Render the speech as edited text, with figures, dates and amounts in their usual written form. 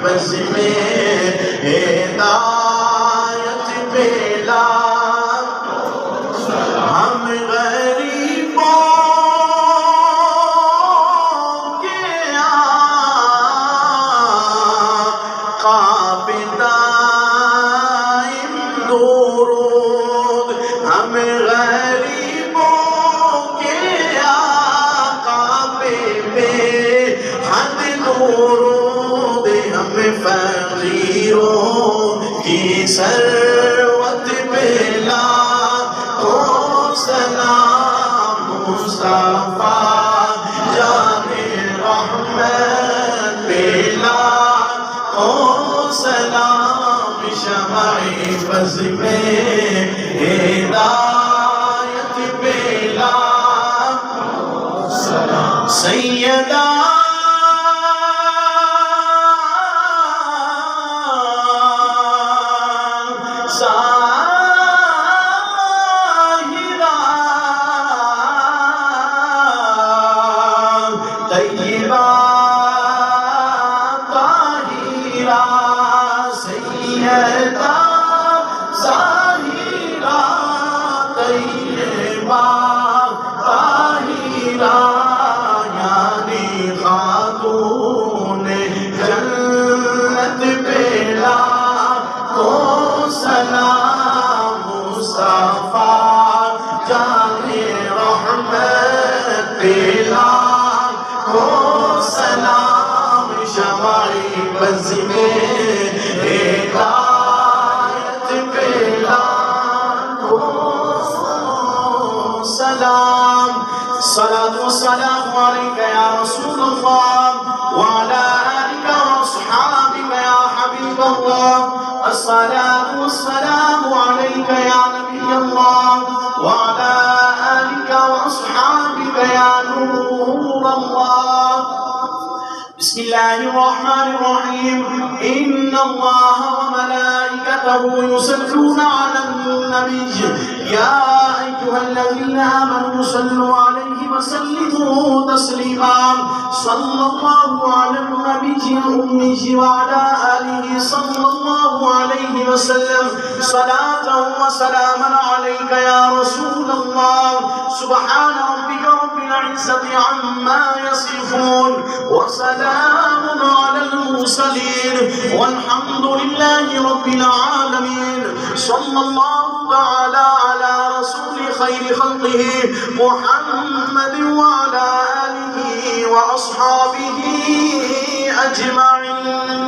بز میں ہدایت پھیلا ہم غریبوں کے آقا پہ دائم درود ہم غریبوں کے آقا پہ بے حد درود ہم فقیروں کی ثروت پہ لاکھوں سلام مصطفیٰ جان رحمت پہ لاکھوں سلام شمع بز میں ہدایت پہ لاکھوں سلام سیدہ طیبہ طاہرہ سیدہ ظاہرہ طیبہ طاہرہ یعنی خاتون جنت پہ لاکھوں سلام مصطفیٰ جان رحمت پہ سلام شمع بز میں ہدایت پہ لاکھوں سلام صلاۃ والسلام علیک یا رسول اللہ وعلی آلک واصحابک یا حبیب اللہ الصلاۃ والسلام علیک یا نبی اللہ وعلی آلک واصحابک یا نور اللہ بسم الله الرحمن الرحيم إن الله وملائكته يصلون على النبي يا أيها الذين آمنوا صلوا عليه وسلموا تسليما صلى الله على النبي الأمي وعلى آله صلى الله عليه وسلم صلاة وسلاما عليك يا رسول الله سبحان ربك رب العزة عما يصفون وسلام على المرسلين والحمد لله رب العالمين صلى الله تعالى على رسول خير خلقه محمد وعلى آله وأصحابه أجمعين.